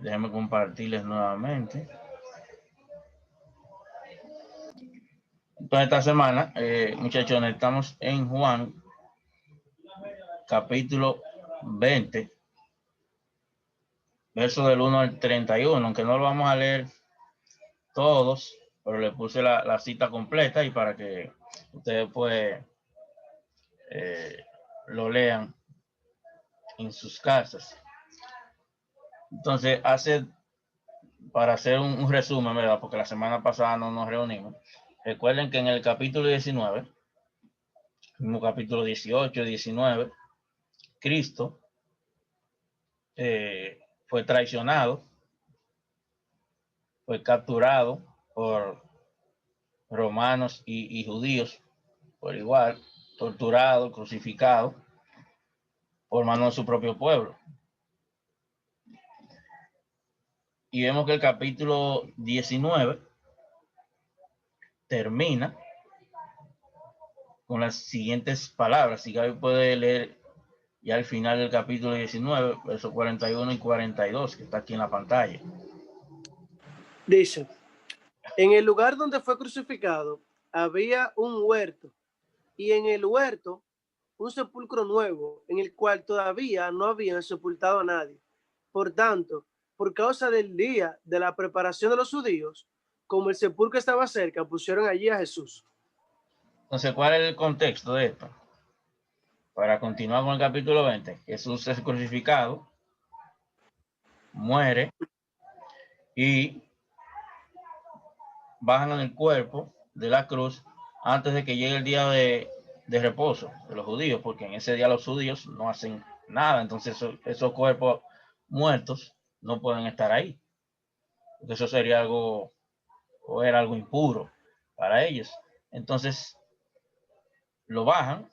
Déjenme compartirles nuevamente. Entonces, esta semana, muchachos, estamos en Juan, capítulo 20, verso del 1 al 31, aunque no lo vamos a leer todos, pero le puse la cita completa y para que ustedes pues lo lean en sus casas. Entonces, para hacer un resumen, ¿verdad? Porque la semana pasada no nos reunimos. Recuerden que en el capítulo 19, mismo capítulo 18, 19, Cristo fue traicionado, fue capturado por romanos y judíos por igual, torturado, crucificado por mano de su propio pueblo. Y vemos que el capítulo 19 termina con las siguientes palabras. Si Gaby puede leer ya al final del capítulo 19, versos 41 y 42, que está aquí en la pantalla. Dice, en el lugar donde fue crucificado había un huerto, y en el huerto un sepulcro nuevo, en el cual todavía no habían sepultado a nadie. Por tanto, por causa del día de la preparación de los judíos, como el sepulcro estaba cerca, pusieron allí a Jesús. Entonces, ¿cuál es el contexto de esto? Para continuar con el capítulo 20, Jesús es crucificado, muere y bajan el cuerpo de la cruz antes de que llegue el día de reposo de los judíos, porque en ese día los judíos no hacen nada, entonces esos cuerpos muertos no pueden estar ahí, porque eso sería algo, o era algo impuro para ellos. Entonces lo bajan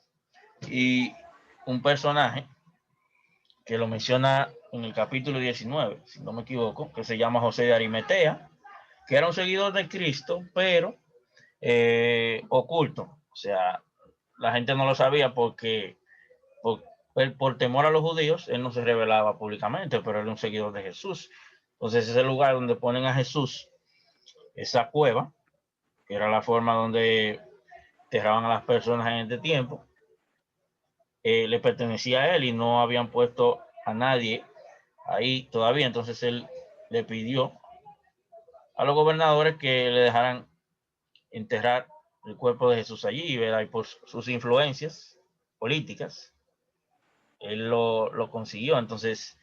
y un personaje que lo menciona en el capítulo 19, si no me equivoco, que se llama José de Arimatea, que era un seguidor de Cristo, pero oculto. O sea, la gente no lo sabía porque por temor a los judíos, él no se revelaba públicamente, pero era un seguidor de Jesús. Entonces, ese lugar donde ponen a Jesús, esa cueva, que era la forma donde enterraban a las personas en este tiempo, le pertenecía a él y no habían puesto a nadie ahí todavía. Entonces, él le pidió a los gobernadores que le dejaran enterrar el cuerpo de Jesús allí, ¿verdad? Y por sus influencias políticas, él lo consiguió. Entonces,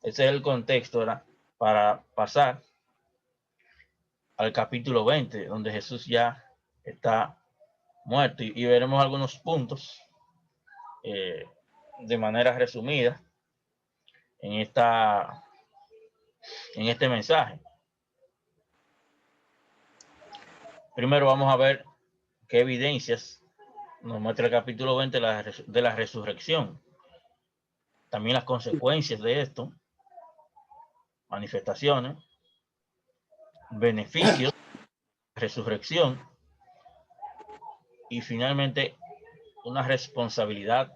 ese es el contexto, ¿verdad? Para pasar al capítulo 20, donde Jesús ya está muerto y veremos algunos puntos de manera resumida en, en este mensaje. Primero vamos a ver qué evidencias nos muestra el capítulo 20 de la resurrección. También las consecuencias de esto, manifestaciones, beneficios, resurrección y finalmente una responsabilidad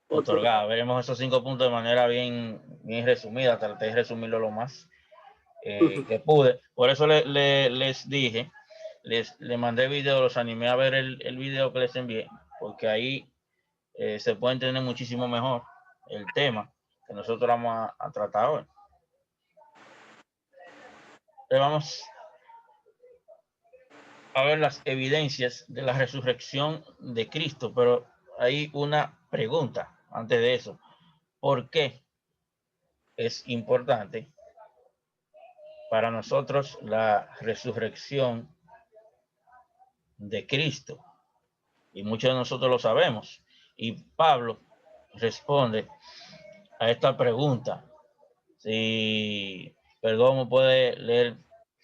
otorgada. Veremos esos 5 puntos de manera bien resumida. Traté de resumirlo lo más que pude. Por eso les dije, les mandé video, los animé a ver el video que les envié, porque ahí se puede entender muchísimo mejor el tema que nosotros vamos a tratar hoy. Vamos a ver las evidencias de la resurrección de Cristo, pero hay una pregunta antes de eso. ¿Por qué es importante para nosotros la resurrección de Cristo? Y muchos de nosotros lo sabemos. Y Pablo responde a esta pregunta. Si Perdomo puede leer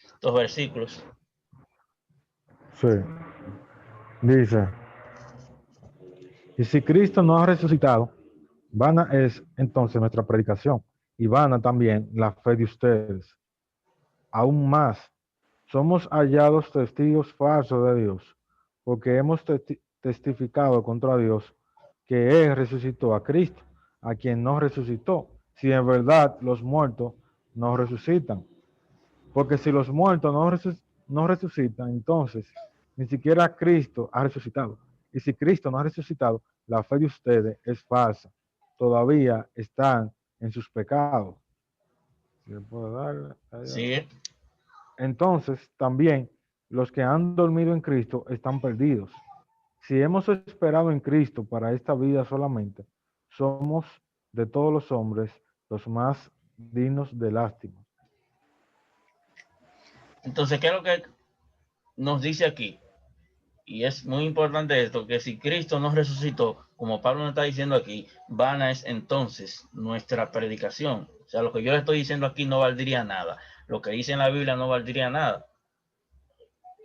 estos versículos. Sí. Dice, y si Cristo no ha resucitado, vana es entonces nuestra predicación y vana también la fe de ustedes. Aún más, somos hallados testigos falsos de Dios, porque hemos testificado contra Dios que Él resucitó a Cristo, a quien no resucitó, si en verdad los muertos no resucitan. Porque si los muertos no resucitan, entonces ni siquiera Cristo ha resucitado. Y si Cristo no ha resucitado, la fe de ustedes es falsa. Todavía están en sus pecados. ¿Sí le puedo dar? Sí, Entonces, también los que han dormido en Cristo están perdidos. Si hemos esperado en Cristo para esta vida solamente, somos de todos los hombres los más dignos de lástima. entonces, ¿qué es lo que nos dice aquí? Y es muy importante esto, que si Cristo nos resucitó, como Pablo nos está diciendo aquí, vana es entonces nuestra predicación. O sea, lo que yo le estoy diciendo aquí no valdría nada. Lo que dice en la Biblia no valdría nada.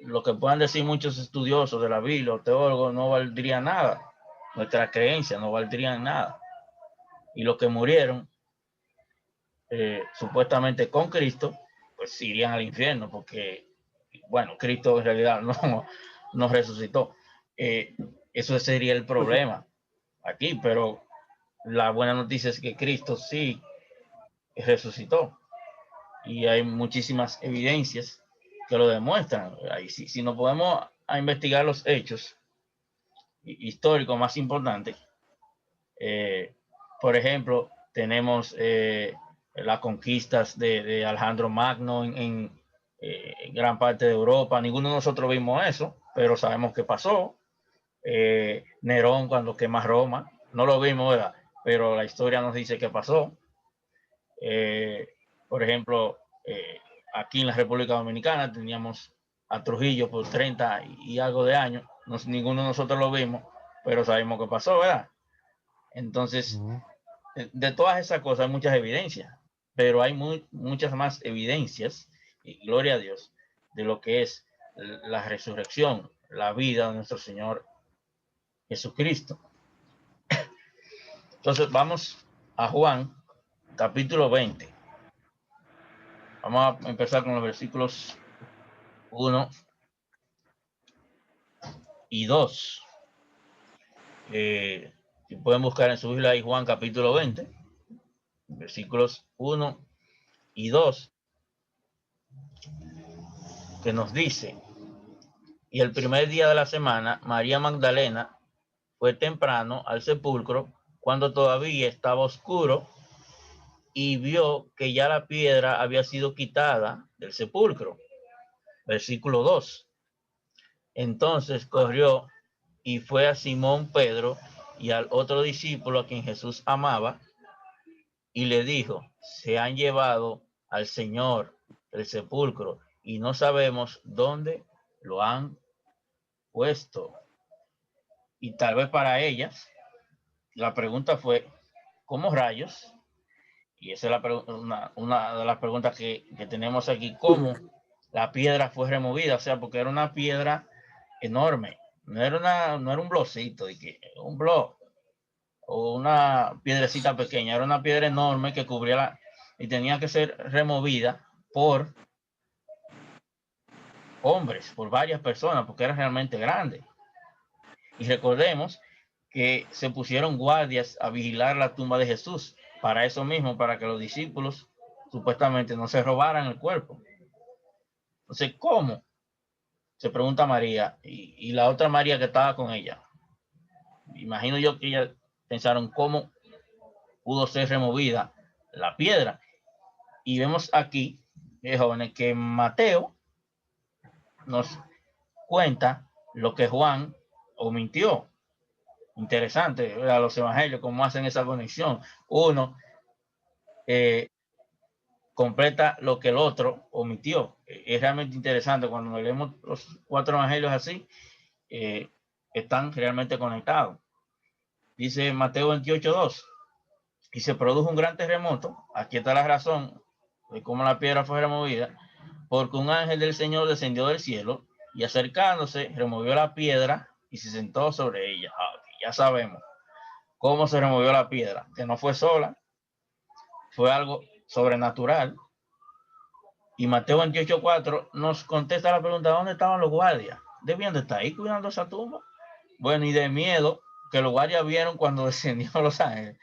Lo que puedan decir muchos estudiosos de la Biblia o teólogos no valdría nada. Nuestra creencia no valdría nada. Y los que murieron supuestamente con Cristo, pues irían al infierno, porque, bueno, Cristo en realidad no resucitó. Eso sería el problema aquí, pero la buena noticia es que Cristo sí resucitó y hay muchísimas evidencias que lo demuestran. Ahí, si nos podemos a investigar los hechos históricos más importantes, por ejemplo, tenemos las conquistas de Alejandro Magno en gran parte de Europa. Ninguno de nosotros vimos eso, pero sabemos que pasó. Nerón cuando quema Roma, no lo vimos, ¿verdad? Pero la historia nos dice que pasó. Por ejemplo, aquí en la República Dominicana teníamos a Trujillo por 30 y algo de años. Ninguno de nosotros lo vimos, pero sabemos que pasó, ¿verdad? Entonces, de todas esas cosas hay muchas evidencias, pero hay muchas más evidencias, y gloria a Dios, de lo que es la resurrección, la vida de nuestro Señor Jesucristo. Entonces, vamos a Juan, capítulo 20. Vamos a empezar con los versículos 1 y 2. Si pueden buscar en su Biblia ahí Juan capítulo 20, versículos 1 y 2, que nos dice: y el primer día de la semana, María Magdalena fue temprano al sepulcro cuando todavía estaba oscuro y vio que ya la piedra había sido quitada del sepulcro. Versículo 2. Entonces corrió y fue a Simón Pedro y al otro discípulo a quien Jesús amaba y le dijo: se han llevado al Señor del sepulcro y no sabemos dónde lo han puesto. Y tal vez para ellas la pregunta fue: ¿cómo rayos? Y esa es una de las preguntas que tenemos aquí: ¿cómo la piedra fue removida? O sea, porque era una piedra enorme, no era un blocito, un block o una piedrecita pequeña, era una piedra enorme que cubría y tenía que ser removida por hombres, por varias personas, porque era realmente grande. Y recordemos que se pusieron guardias a vigilar la tumba de Jesús, para eso mismo, para que los discípulos supuestamente no se robaran el cuerpo. Entonces, ¿cómo? Se pregunta María y la otra María que estaba con ella. Imagino yo que ellas pensaron cómo pudo ser removida la piedra. Y vemos aquí, jóvenes, que Mateo nos cuenta lo que Juan omitió. Interesante, a los evangelios, cómo hacen esa conexión. Uno completa lo que el otro omitió. Es realmente interesante cuando leemos los 4 evangelios así, están realmente conectados. Dice Mateo 28:2, y se produjo un gran terremoto. Aquí está la razón de cómo la piedra fue removida, porque un ángel del Señor descendió del cielo y acercándose removió la piedra y se sentó sobre ella. Ya sabemos cómo se removió la piedra, que no fue sola, fue algo sobrenatural. Y Mateo 28:4 nos contesta la pregunta: ¿dónde estaban los guardias? Debían de estar ahí cuidando esa tumba. Bueno, y de miedo que los guardias vieron cuando descendió los ángeles,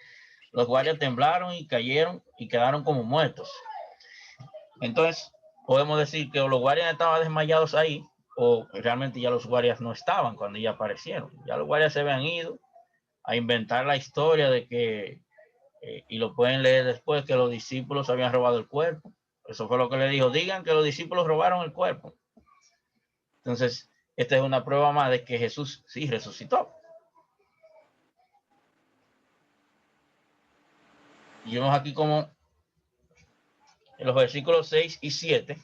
los guardias temblaron y cayeron y quedaron como muertos. Entonces, podemos decir que los guardias estaban desmayados ahí, o realmente ya los guardias no estaban cuando ya aparecieron. Ya los guardias se habían ido a inventar la historia de que, y lo pueden leer después, que los discípulos habían robado el cuerpo. Eso fue lo que le dijo, digan que los discípulos robaron el cuerpo. Entonces, esta es una prueba más de que Jesús sí resucitó. Y vemos aquí como en los versículos 6 y 7,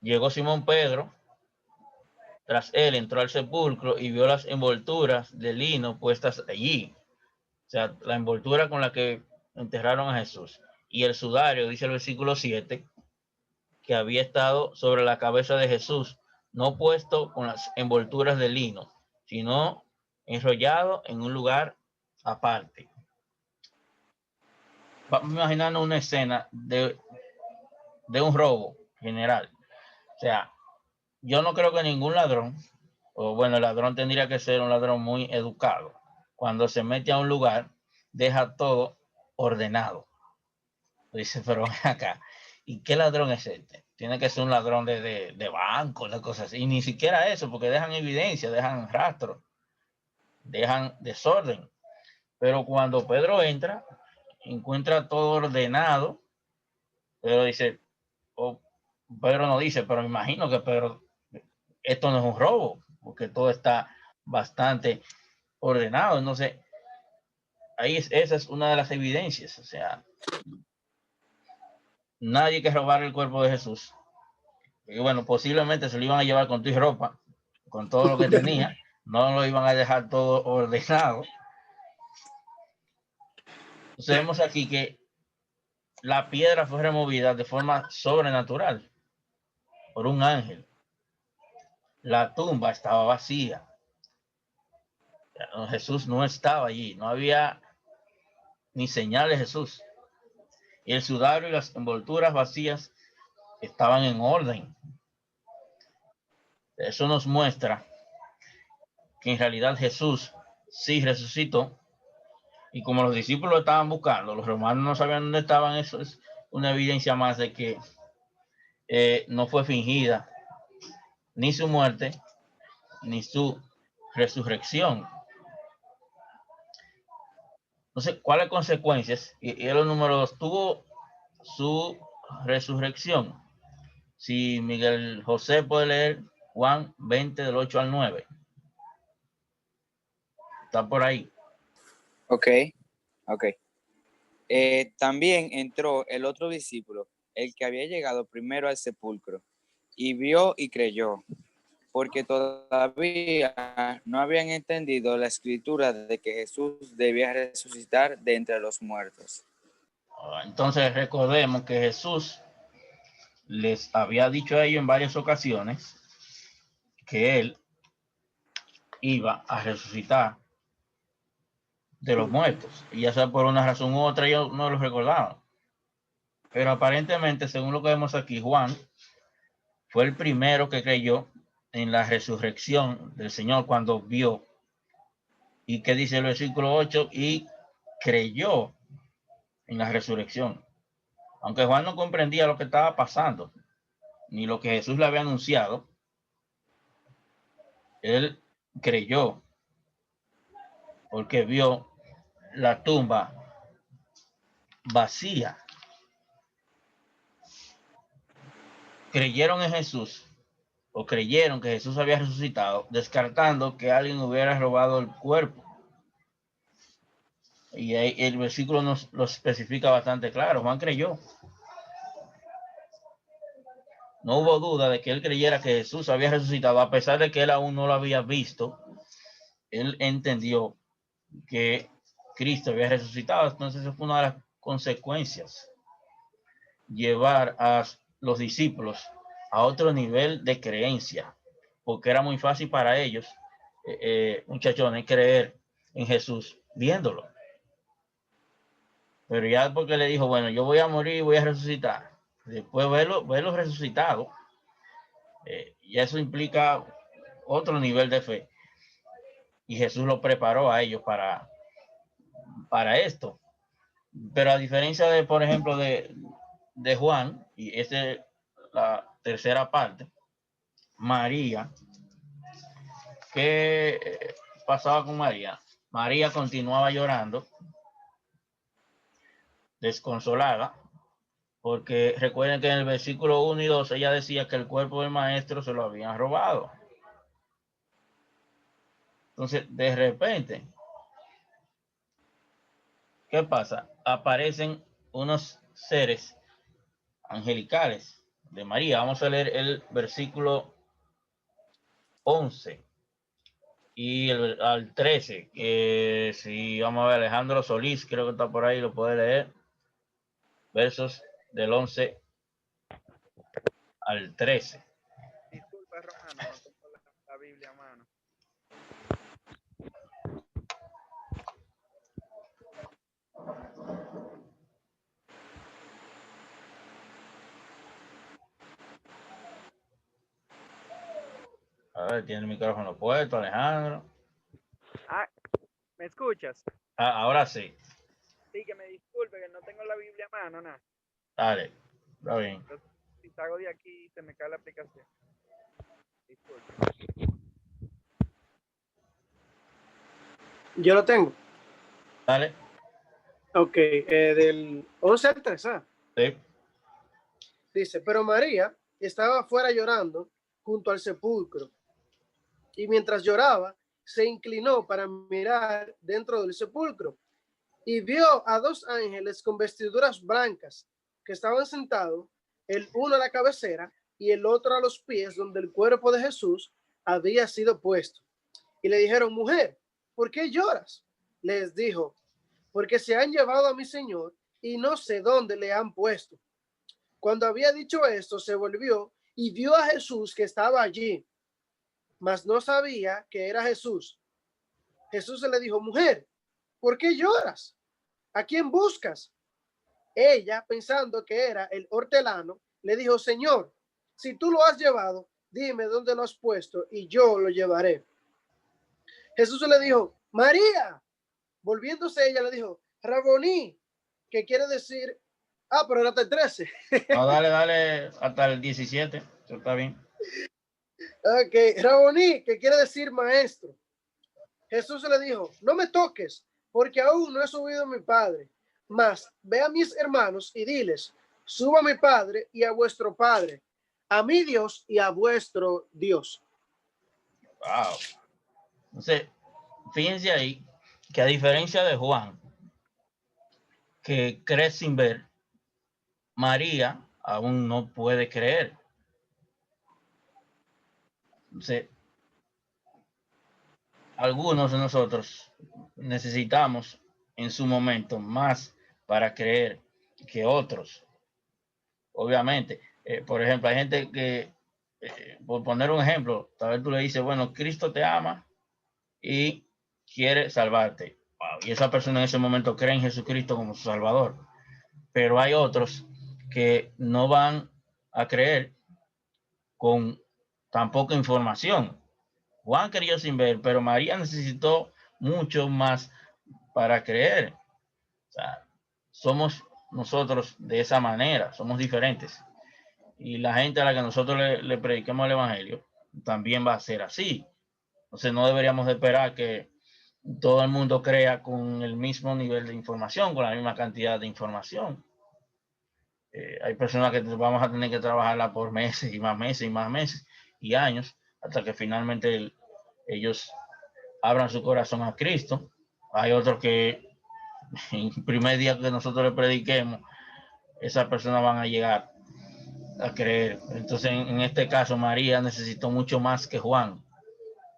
llegó Simón Pedro, tras él entró al sepulcro y vio las envolturas de lino puestas allí. O sea, la envoltura con la que enterraron a Jesús. Y el sudario, dice el versículo 7, que había estado sobre la cabeza de Jesús, no puesto con las envolturas de lino, sino enrollado en un lugar aparte. Vamos a imaginarnos una escena de un robo general. O sea, yo no creo que ningún ladrón, o bueno, el ladrón tendría que ser un ladrón muy educado. Cuando se mete a un lugar, deja todo ordenado. Dice, pero ven acá, ¿y qué ladrón es este? Tiene que ser un ladrón de banco, de cosas así. Y ni siquiera eso, porque dejan evidencia, dejan rastro, dejan desorden. Pero cuando Pedro entra, encuentra todo ordenado. Pedro dice, oh, Pedro no dice, pero me imagino que Pedro, esto no es un robo, porque todo está bastante ordenado. Entonces, ahí esa es una de las evidencias. O sea, nadie que robar el cuerpo de Jesús. Y bueno, posiblemente se lo iban a llevar con tu ropa, con todo lo que tenía, no lo iban a dejar todo ordenado. Entonces vemos aquí que la piedra fue removida de forma sobrenatural por un ángel. La tumba estaba vacía. Jesús no estaba allí, no había ni señal de Jesús. Y el sudario y las envolturas vacías estaban en orden. Eso nos muestra que en realidad Jesús sí resucitó. Y como los discípulos lo estaban buscando, los romanos no sabían dónde estaban. Eso es una evidencia más de que no fue fingida ni su muerte ni su resurrección. Entonces, ¿cuáles consecuencias? Y los números, tuvo su resurrección. Si Miguel José puede leer Juan 20 del 8 al 9. Está por ahí. Ok. También entró el otro discípulo, el que había llegado primero al sepulcro, y vio y creyó, porque todavía no habían entendido la escritura de que Jesús debía resucitar de entre los muertos. Entonces recordemos que Jesús les había dicho a ellos en varias ocasiones que él iba a resucitar de los muertos, y ya sea por una razón u otra, ellos no lo recordaban. Pero aparentemente, según lo que vemos aquí, Juan fue el primero que creyó en la resurrección del Señor cuando vio. ¿Y qué dice el versículo 8? Y creyó en la resurrección. Aunque Juan no comprendía lo que estaba pasando, ni lo que Jesús le había anunciado, él creyó porque vio la tumba vacía. Creyeron en Jesús, o creyeron que Jesús había resucitado, descartando que alguien hubiera robado el cuerpo. Y ahí el versículo nos lo especifica bastante claro. Juan creyó. No hubo duda de que él creyera que Jesús había resucitado, a pesar de que él aún no lo había visto. Él entendió que Cristo había resucitado. Entonces, eso fue una de las consecuencias. Llevar a los discípulos a otro nivel de creencia, porque era muy fácil para ellos, muchachones, creer en Jesús viéndolo. Pero ya porque le dijo, bueno, yo voy a morir y voy a resucitar, después verlo resucitado, y eso implica otro nivel de fe. Y Jesús lo preparó a ellos para esto. Pero a diferencia de, por ejemplo, de de Juan, y esta es la tercera parte, María, ¿qué pasaba con María? María continuaba llorando, desconsolada, porque recuerden que en el versículo 1 y 2 ella decía que el cuerpo del maestro se lo habían robado. Entonces, de repente, ¿qué pasa? Aparecen unos seres angelicales de María. Vamos a leer el versículo 11 y al 13. Si vamos a ver, Alejandro Solís, creo que está por ahí, lo puede leer. Versos del 11 al 13. Disculpa, Romano, no tengo la Biblia a mano. A ver, tiene el micrófono puesto, Alejandro. Ah, ¿me escuchas? Ahora sí. Sí, que me disculpe, que no tengo la Biblia a mano, nada. Dale, está bien. Si salgo de aquí, se me cae la aplicación. Disculpe. Yo lo tengo. Dale. Ok, del 11 al 13. Sí. Dice, pero María estaba afuera llorando junto al sepulcro. Y mientras lloraba, se inclinó para mirar dentro del sepulcro y vio a dos ángeles con vestiduras blancas que estaban sentados, el uno a la cabecera y el otro a los pies donde el cuerpo de Jesús había sido puesto. Y le dijeron, mujer, ¿por qué lloras? Les dijo, porque se han llevado a mi Señor y no sé dónde le han puesto. Cuando había dicho esto, se volvió y vio a Jesús que estaba allí, mas no sabía que era Jesús. Jesús le dijo, mujer, ¿por qué lloras? ¿A quién buscas? Ella, pensando que era el hortelano, le dijo, Señor, si tú lo has llevado, dime dónde lo has puesto y yo lo llevaré. Jesús le dijo, María. Volviéndose ella le dijo, Raboní, que quiere decir, pero era hasta el 13. No, dale hasta el 17. Eso está bien. Ok, Raboní, que quiere decir maestro. Jesús le dijo, no me toques, porque aún no he subido a mi Padre, mas ve a mis hermanos y diles, suba a mi Padre y a vuestro Padre, a mi Dios y a vuestro Dios. Wow. Entonces, fíjense ahí que a diferencia de Juan, que cree sin ver, María aún no puede creer. Entonces, algunos de nosotros necesitamos en su momento más para creer que otros. Obviamente, por ejemplo, hay gente que, por poner un ejemplo, tal vez tú le dices, bueno, Cristo te ama y quiere salvarte. Wow. Y esa persona en ese momento cree en Jesucristo como su Salvador. Pero hay otros que no van a creer con tan poca información. Juan creyó sin ver, pero María necesitó mucho más para creer. O sea, somos nosotros de esa manera, somos diferentes. Y la gente a la que nosotros le prediquemos el evangelio también va a ser así. Entonces no deberíamos de esperar que todo el mundo crea con el mismo nivel de información, con la misma cantidad de información. Hay personas que vamos a tener que trabajarla por meses y más meses y años hasta que finalmente ellos abran su corazón a Cristo. Hay otros que en el primer día que nosotros le prediquemos, esas personas van a llegar a creer. Entonces, en este caso, María necesitó mucho más que Juan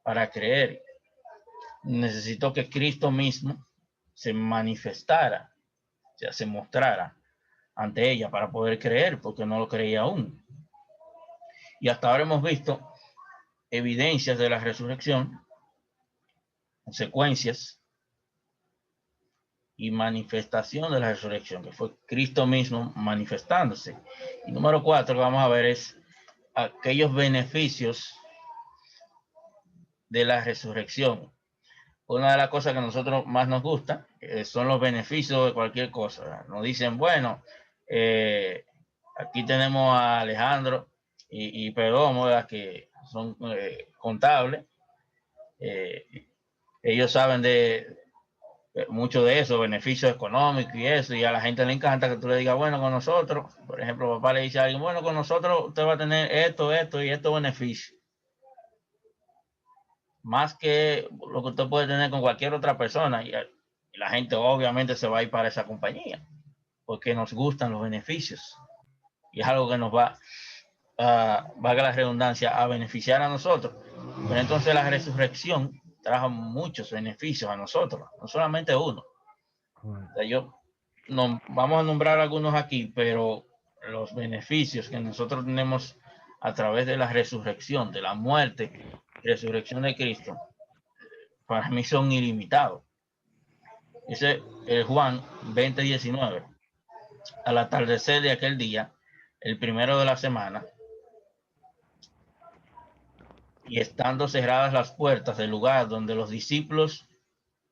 para creer. Necesitó que Cristo mismo se manifestara, o sea, se mostrara ante ella para poder creer, porque no lo creía aún. Y hasta ahora hemos visto evidencias de la resurrección, consecuencias y manifestación de la resurrección, que fue Cristo mismo manifestándose. Y número 4 que vamos a ver es aquellos beneficios de la resurrección. Una de las cosas que a nosotros más nos gusta son los beneficios de cualquier cosa. Nos dicen, bueno, Aquí tenemos a Alejandro y Perdomo, ¿verdad? Que son contables. Ellos saben de mucho de eso, beneficios económicos y eso, y a la gente le encanta que tú le digas, bueno, con nosotros, por ejemplo, papá le dice a alguien, bueno, con nosotros usted va a tener esto, esto y estos beneficios. Más que lo que usted puede tener con cualquier otra persona, y la gente obviamente se va a ir para esa compañía, porque nos gustan los beneficios, y es algo que nos va valga la redundancia, a beneficiar a nosotros. Pero entonces la resurrección trajo muchos beneficios a nosotros, no solamente uno. O sea, vamos a nombrar algunos aquí, pero los beneficios que nosotros tenemos a través de la resurrección, de la muerte y resurrección de Cristo, para mí son ilimitados. Dice Juan 20:19, al atardecer de aquel día, el primero de la semana, y estando cerradas las puertas del lugar donde los discípulos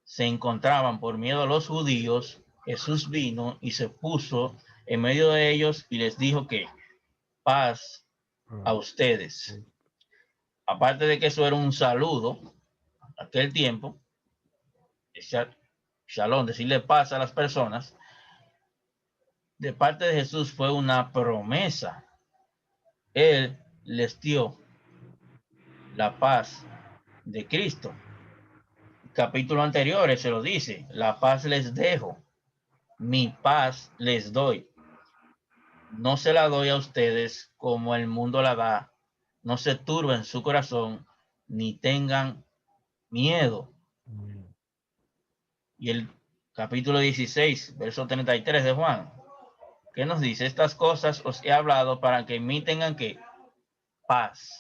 se encontraban por miedo a los judíos, Jesús vino y se puso en medio de ellos y les dijo que paz a ustedes. Aparte de que eso era un saludo, aquel tiempo, shalom, decirle paz a las personas, de parte de Jesús fue una promesa. Él les dio la paz de Cristo. Capítulo anterior se lo dice, la paz les dejo, mi paz les doy. No se la doy a ustedes como el mundo la da. No se turben su corazón ni tengan miedo. Y el capítulo 16, verso 33 de Juan, ¿qué nos dice? Estas cosas os he hablado para que en mí tengan que paz.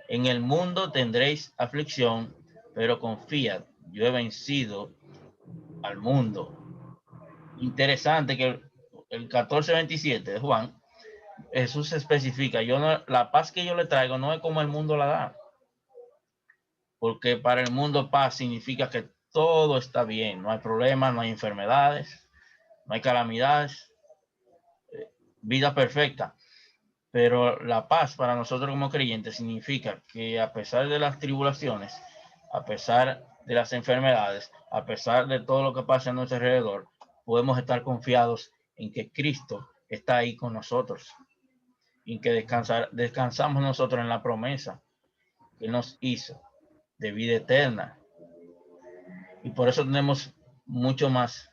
En el mundo tendréis aflicción, pero confiad, yo he vencido al mundo. Interesante que el 14:27 de Juan, Jesús especifica, la paz que yo le traigo no es como el mundo la da, porque para el mundo paz significa que todo está bien, no hay problemas, no hay enfermedades, no hay calamidades, vida perfecta. Pero la paz para nosotros como creyentes significa que a pesar de las tribulaciones, a pesar de las enfermedades, a pesar de todo lo que pasa a nuestro alrededor, podemos estar confiados en que Cristo está ahí con nosotros y que descansamos nosotros en la promesa que Él nos hizo de vida eterna. Y por eso tenemos mucho más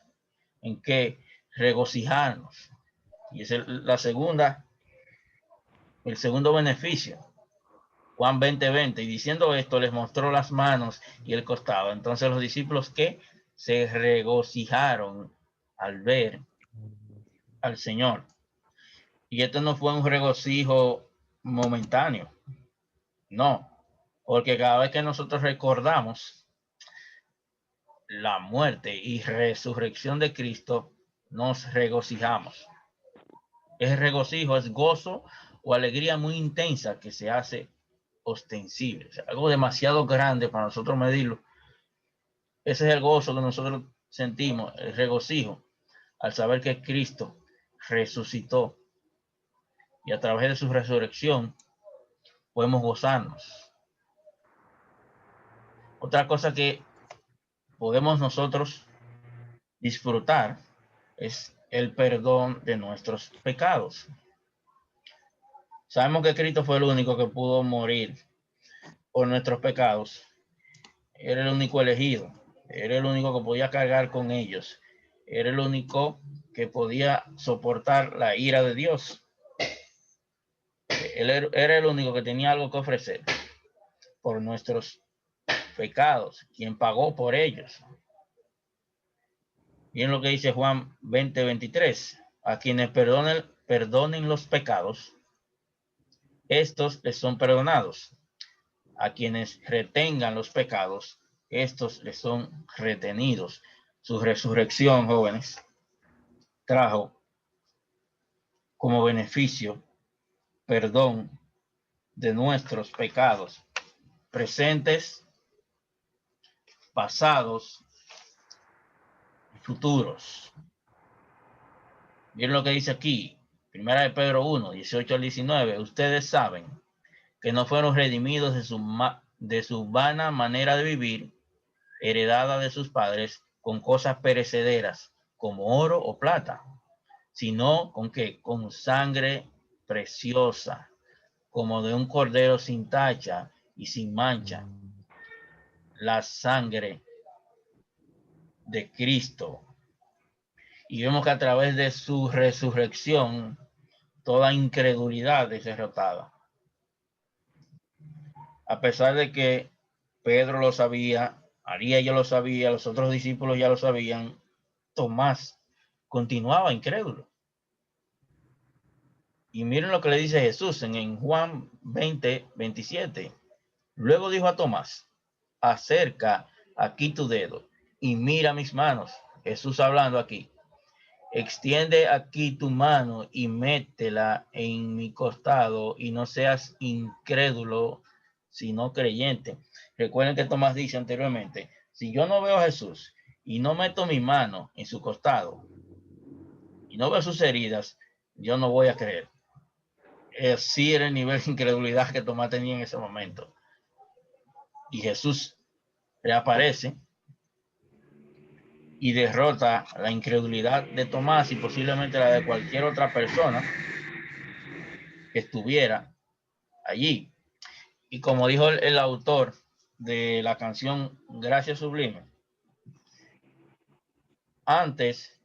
en que regocijarnos. Y es el segundo beneficio. Juan 20:20, y diciendo esto les mostró las manos y el costado. Entonces los discípulos que se regocijaron al ver al Señor. Y esto no fue un regocijo momentáneo, no, porque cada vez que nosotros recordamos la muerte y resurrección de Cristo, nos regocijamos. Ese regocijo es gozo o alegría muy intensa que se hace ostensible, o sea, algo demasiado grande para nosotros medirlo. Ese es el gozo que nosotros sentimos, el regocijo, al saber que Cristo resucitó y a través de su resurrección podemos gozarnos. Otra cosa que podemos nosotros disfrutar es el perdón de nuestros pecados. Sabemos que Cristo fue el único que pudo morir por nuestros pecados. Era el único elegido. Era el único que podía cargar con ellos. Era el único que podía soportar la ira de Dios. Él era el único que tenía algo que ofrecer por nuestros pecados, quien pagó por ellos. Miren lo que dice Juan 20:23. A quienes perdonen los pecados, estos les son perdonados. A quienes retengan los pecados, estos les son retenidos. Su resurrección, jóvenes, trajo como beneficio perdón de nuestros pecados presentes, pasados y futuros. Miren lo que dice aquí, Primera de Pedro 1, 18 al 19. Ustedes saben que no fueron redimidos de su vana manera de vivir, heredada de sus padres, con cosas perecederas, como oro o plata, sino con que con sangre preciosa, como de un cordero sin tacha y sin mancha, la sangre de Cristo. Y vemos que a través de su resurrección, toda incredulidad es derrotada. A pesar de que Pedro lo sabía, María ya lo sabía, los otros discípulos ya lo sabían, Tomás continuaba incrédulo. Y miren lo que le dice Jesús en Juan 20, 27. Luego dijo a Tomás, acerca aquí tu dedo y mira mis manos. Jesús hablando aquí. Extiende aquí tu mano y métela en mi costado y no seas incrédulo, sino creyente. Recuerden que Tomás dice anteriormente, si yo no veo a Jesús y no meto mi mano en su costado y no veo sus heridas, yo no voy a creer. Sí era el nivel de incredulidad que Tomás tenía en ese momento. Y Jesús reaparece y derrota la incredulidad de Tomás y posiblemente la de cualquier otra persona que estuviera allí. Y como dijo el autor de la canción Gracia Sublime, antes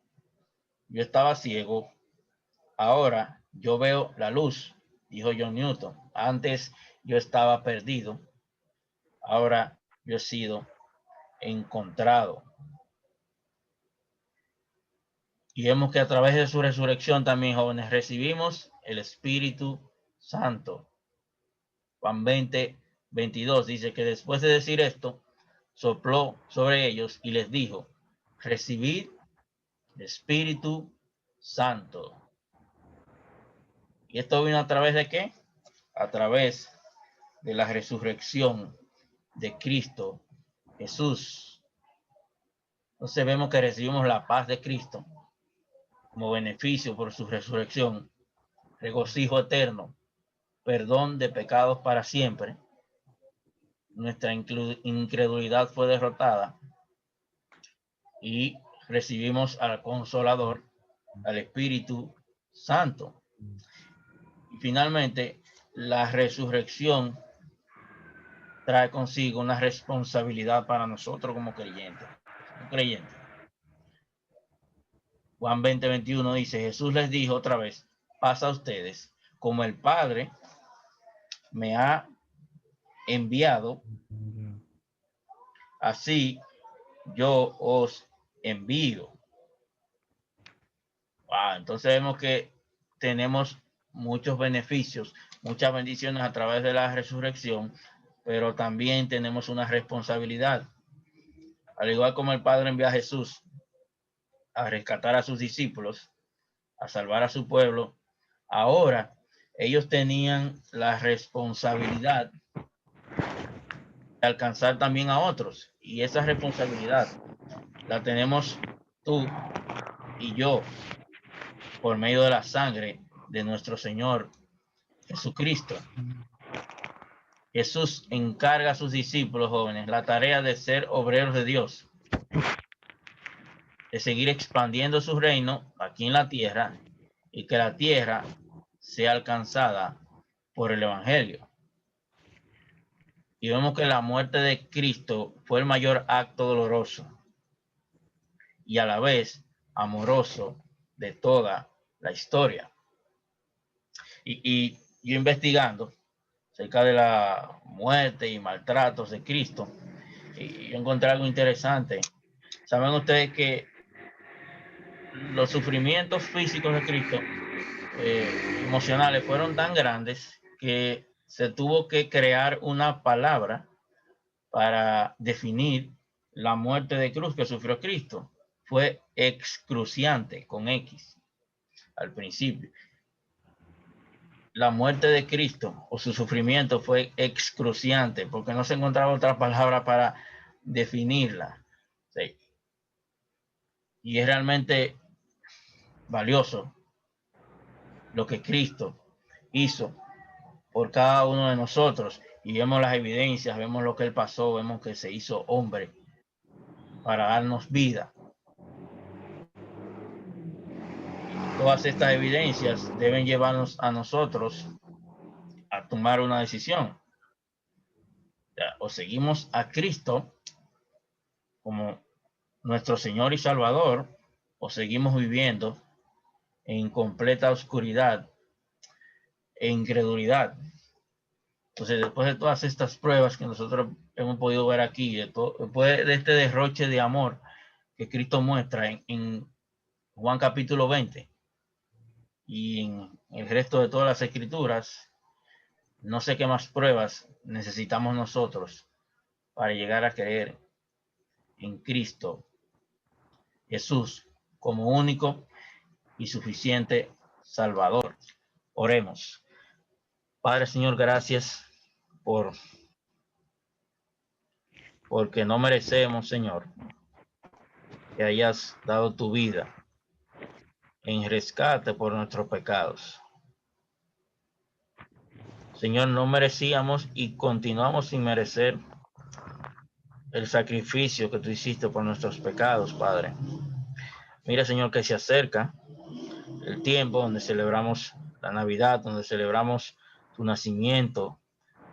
yo estaba ciego, ahora yo veo la luz, dijo John Newton. Antes yo estaba perdido, ahora yo he sido encontrado. Y vemos que a través de su resurrección también, jóvenes, recibimos el Espíritu Santo. Juan 20, 22 dice que después de decir esto, sopló sobre ellos y les dijo, recibid el Espíritu Santo. ¿Y esto vino a través de qué? A través de la resurrección de Cristo Jesús. Entonces vemos que recibimos la paz de Cristo como beneficio por su resurrección, regocijo eterno, perdón de pecados para siempre. Nuestra incredulidad fue derrotada y recibimos al Consolador, al Espíritu Santo. Y finalmente, la resurrección trae consigo una responsabilidad para nosotros como creyentes. Juan 20, 21 dice, Jesús les dijo otra vez, pasa a ustedes, como el Padre me ha enviado, así yo os envío. Entonces vemos que tenemos muchos beneficios, muchas bendiciones a través de la resurrección, pero también tenemos una responsabilidad. Al igual como el Padre envía a Jesús a rescatar a sus discípulos, a salvar a su pueblo, ahora ellos tenían la responsabilidad de alcanzar también a otros. Y esa responsabilidad la tenemos tú y yo por medio de la sangre de nuestro Señor Jesucristo. Jesús encarga a sus discípulos jóvenes la tarea de ser obreros de Dios, de seguir expandiendo su reino aquí en la tierra y que la tierra sea alcanzada por el Evangelio. Y vemos que la muerte de Cristo fue el mayor acto doloroso y a la vez amoroso de toda la historia. Y yo investigando acerca de la muerte y maltratos de Cristo, y yo encontré algo interesante. Saben ustedes que los sufrimientos físicos de Cristo, emocionales, fueron tan grandes que se tuvo que crear una palabra para definir la muerte de cruz que sufrió Cristo. Fue excruciante, con X, al principio. La muerte de Cristo o su sufrimiento fue excruciante porque no se encontraba otra palabra para definirla. Sí. Y es realmente valioso lo que Cristo hizo por cada uno de nosotros y vemos las evidencias, vemos lo que Él pasó, vemos que se hizo hombre para darnos vida. Todas estas evidencias deben llevarnos a nosotros a tomar una decisión. O seguimos a Cristo como nuestro Señor y Salvador, o seguimos viviendo en completa oscuridad e incredulidad. Entonces, después de todas estas pruebas que nosotros hemos podido ver aquí, después de este derroche de amor que Cristo muestra en Juan capítulo 20 y en el resto de todas las escrituras, no sé qué más pruebas necesitamos nosotros para llegar a creer en Cristo Jesús como único y suficiente Salvador. Oremos. Padre, Señor, gracias porque no merecemos, Señor, que hayas dado tu vida en rescate por nuestros pecados. Señor, no merecíamos y continuamos sin merecer el sacrificio que tú hiciste por nuestros pecados, Padre. Mira, Señor, que se acerca el tiempo donde celebramos la Navidad, donde celebramos tu nacimiento,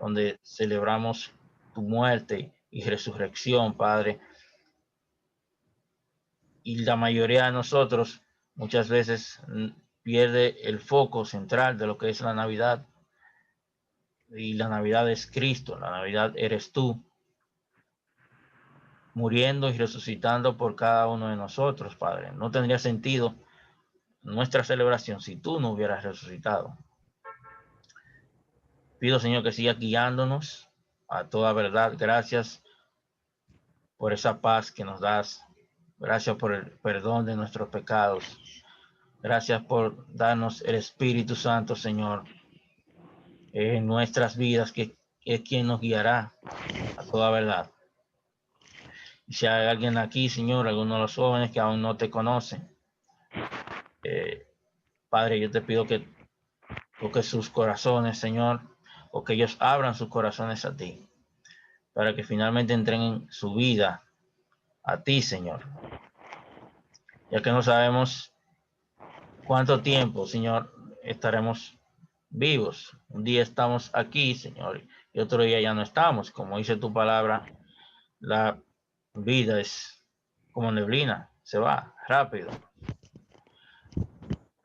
donde celebramos tu muerte y resurrección, Padre. Y la mayoría de nosotros muchas veces pierde el foco central de lo que es la Navidad. Y la Navidad es Cristo, la Navidad eres tú, muriendo y resucitando por cada uno de nosotros, Padre. No tendría sentido nuestra celebración si tú no hubieras resucitado. Pido, Señor, que sigas guiándonos a toda verdad. Gracias por esa paz que nos das. Gracias por el perdón de nuestros pecados. Gracias por darnos el Espíritu Santo, Señor, en nuestras vidas, que es quien nos guiará a toda verdad. Y si hay alguien aquí, Señor, alguno de los jóvenes que aún no te conocen, Padre, yo te pido que toques sus corazones, Señor, o que ellos abran sus corazones a ti, para que finalmente entreguen su vida a ti, Señor. Ya que no sabemos cuánto tiempo, Señor, estaremos vivos. Un día estamos aquí, Señor, y otro día ya no estamos. Como dice tu palabra, la vida es como neblina, se va rápido.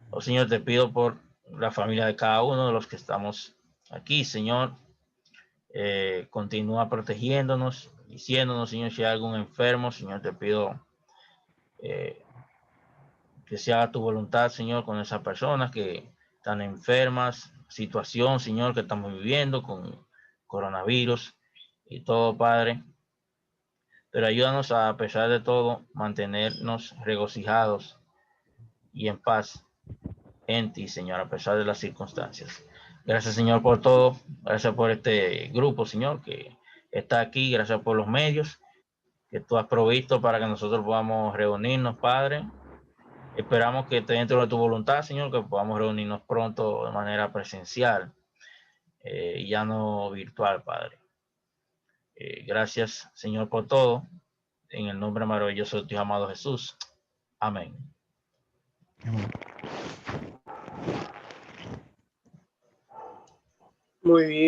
Oh, Señor, te pido por la familia de cada uno de los que estamos aquí, Señor. Continúa protegiéndonos, diciéndonos, Señor, si hay algún enfermo, Señor, te pido que se haga tu voluntad, Señor, con esas personas que están enfermas, situación, Señor, que estamos viviendo con coronavirus y todo, Padre. Pero ayúdanos a pesar de todo, mantenernos regocijados y en paz en ti, Señor, a pesar de las circunstancias. Gracias, Señor, por todo. Gracias por este grupo, Señor, que está aquí. Gracias por los medios que tú has provisto para que nosotros podamos reunirnos, Padre. Esperamos que esté dentro de tu voluntad, Señor, que podamos reunirnos pronto de manera presencial y ya no virtual, Padre. Gracias, Señor, por todo. En el nombre maravilloso de tu amado Jesús. Amén. Muy bien.